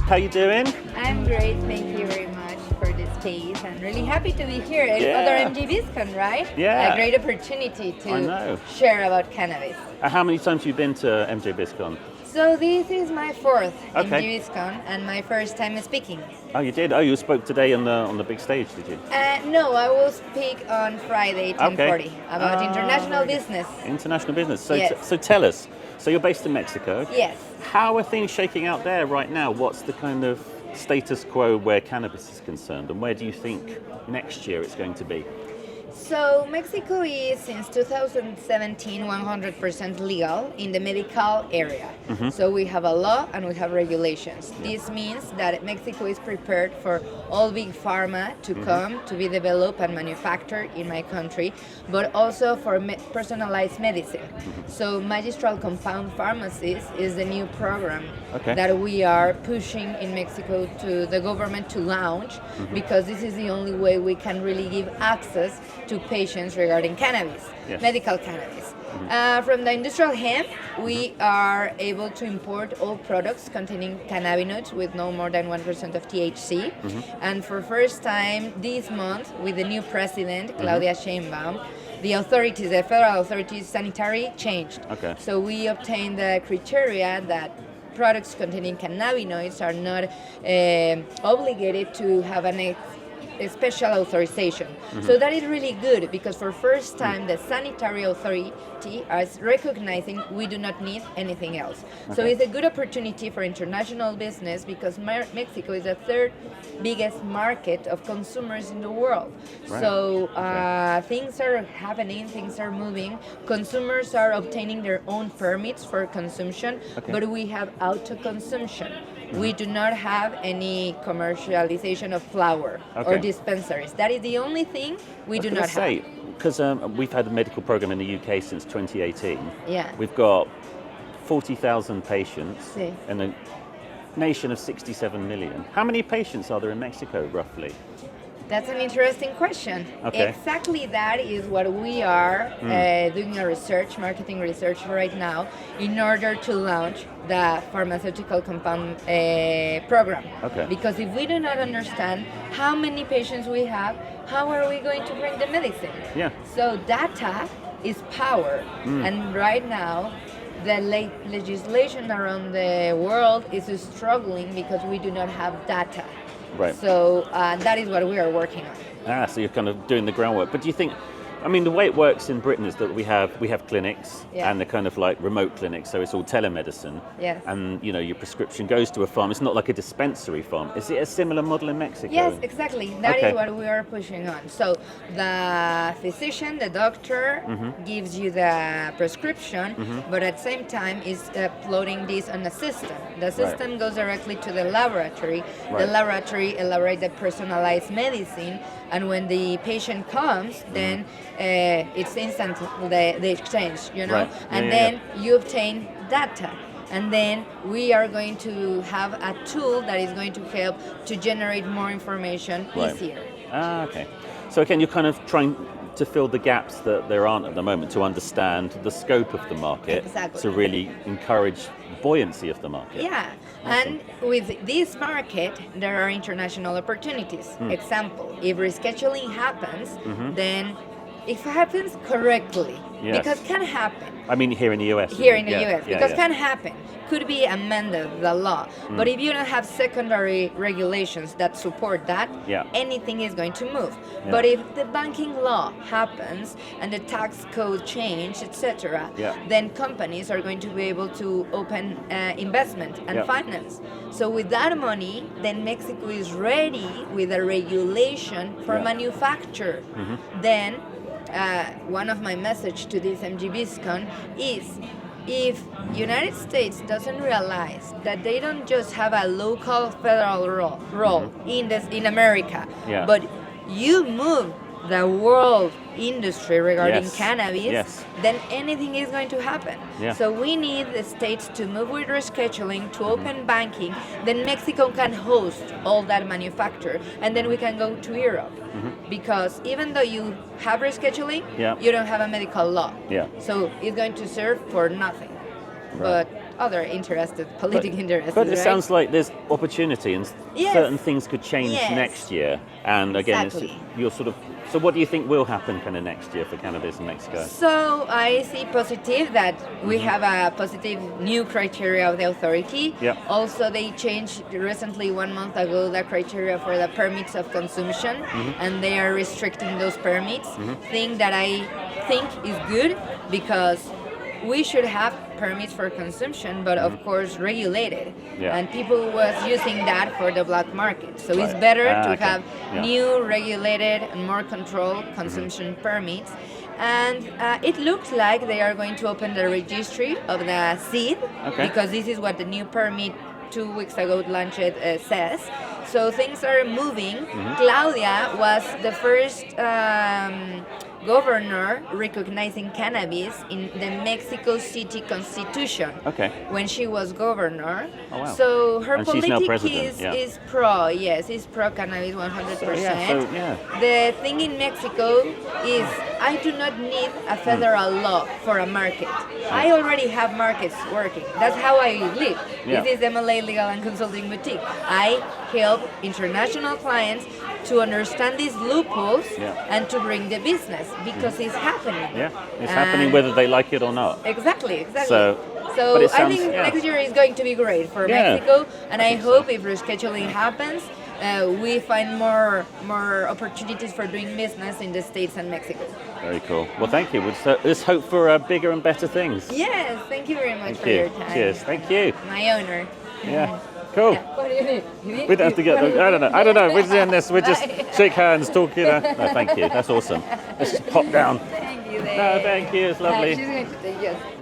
How you doing? I'm great, thank you very much for this space. I'm really happy to be here at other MGBiscon, right? Yeah. A great opportunity I know. to share about cannabis. How many times have you been to MJ BizCon? So this is my fourth Okay. MGBiscon and my first time speaking. Oh, you did? Oh, you spoke today on the big stage, did you? No, I will speak on Friday, 10:40, about international business. International business. So, Yes. so tell us. So you're based in Mexico. Yes. How are things shaking out there right now? What's the kind of status quo where cannabis is concerned, and where do you think next year it's going to be? So Mexico is since 2017 100% legal in the medical area. So we have a law and we have regulations. This means that Mexico is prepared for all big pharma to come to be developed and manufactured in my country, but also for personalized medicine. So magistral compound pharmacies is the new program that we are pushing in Mexico to the government to launch, because this is the only way we can really give access to patients regarding cannabis, medical cannabis. From the industrial hemp, we are able to import all products containing cannabinoids with no more than 1% of THC. And for first time this month, with the new president, Claudia Sheinbaum, the authorities, the federal authorities, sanitary changed. So we obtained the criteria that products containing cannabinoids are not obligated to have a special authorization. So that is really good, because for first time the sanitary authority is recognizing we do not need anything else. So it's a good opportunity for international business, because Mexico is the third biggest market of consumers in the world. So things are happening, things are moving. Consumers are obtaining their own permits for consumption, but we have auto consumption. We do not have any commercialization of flower or dispensaries. That is the only thing we do not have. Because we've had a medical program in the UK since 2018. Yeah. We've got 40,000 patients Sí. in a nation of 67 million. How many patients are there in Mexico, roughly? That's an interesting question. Exactly that is what we are doing a marketing research right now, in order to launch the pharmaceutical compound program. Because if we do not understand how many patients we have, how are we going to bring the medicine? So data is power. And right now, the legislation around the world is struggling because we do not have data. So that is what we are working on. So you're kind of doing the groundwork. But do you think, I mean, the way it works in Britain is that we have clinics, and they're kind of like remote clinics, so it's all telemedicine. And your prescription goes to a farm. It's not like a dispensary farm. Is it a similar model in Mexico? Yes, exactly. That is what we are pushing on. So the physician, the doctor, gives you the prescription, but at the same time is uploading this on a system. The system goes directly to the laboratory. The laboratory elaborates the personalized medicine, and when the patient comes, then it's instant, the exchange, and then you obtain data. And then we are going to have a tool that is going to help to generate more information easier. So again, you're kind of trying to fill the gaps that there aren't at the moment, to understand the scope of the market, to really encourage buoyancy of the market. And with this market, there are international opportunities. Example, if rescheduling happens, then it happens correctly, because can happen. I mean, here in the US. Here in the US, because can happen. Could be amended, the law. But if you don't have secondary regulations that support that, anything is going to move. But if the banking law happens and the tax code change, etc., then companies are going to be able to open investment and finance. So with that money, then Mexico is ready with a regulation for manufacture. Then one of my message to this MGBiscon is, if United States doesn't realize that they don't just have a local federal role in America, but you move the world industry regarding cannabis, then anything is going to happen. So we need the states to move with rescheduling, to open banking, then Mexico can host all that manufacture, and then we can go to Europe. Because even though you have rescheduling, you don't have a medical law. So it's going to serve for nothing. But other interested, political interests. But it right? sounds like there's opportunity and Yes. certain things could change Yes. next year. And again, Exactly. you're sort of. So what do you think will happen kind of next year for cannabis in Mexico? So I see positive that we have a positive new criteria of the authority. Yeah. Also, they changed recently 1 month ago the criteria for the permits of consumption, and they are restricting those permits. Thing that I think is good because we should have permits for consumption, but of course regulated. Yeah. And people was using that for the black market. So it's Right. better to Okay. have Yeah. new regulated and more controlled consumption permits. And it looks like they are going to open the registry of the seed, Okay. because this is what the new permit 2 weeks ago launched says. So things are moving. Claudia was the first governor recognizing cannabis in the Mexico City Constitution. Okay. When she was governor. Oh, wow. So her And she's now politic president, yeah. is pro, yes, is pro cannabis 100%. Yeah. The thing in Mexico is I do not need a federal law for a market. I already have markets working. That's how I live. Yeah. This is MLA Legal and Consulting Boutique. I help international clients to understand these loopholes Yeah. and to bring the business because it's happening. Yeah. It's happening And- whether they like it or not. Exactly. So, So but it I sounds- think yeah. next year is going to be great for Yeah. Mexico, and I think so. hope if rescheduling happens, we find more opportunities for doing business in the States and Mexico. Very cool. Well, thank you. Let's hope for bigger and better things. Yes, thank you very much Thank for you. your time. Cheers. Thank you. My honor. Yeah. Cool. What do you need? We don't have to get. I don't know. We're just doing this. We just Bye. shake hands, talk. No, thank you. That's awesome. Let's just pop down. Thank you. No, thank you. It's lovely. She's going to take yours.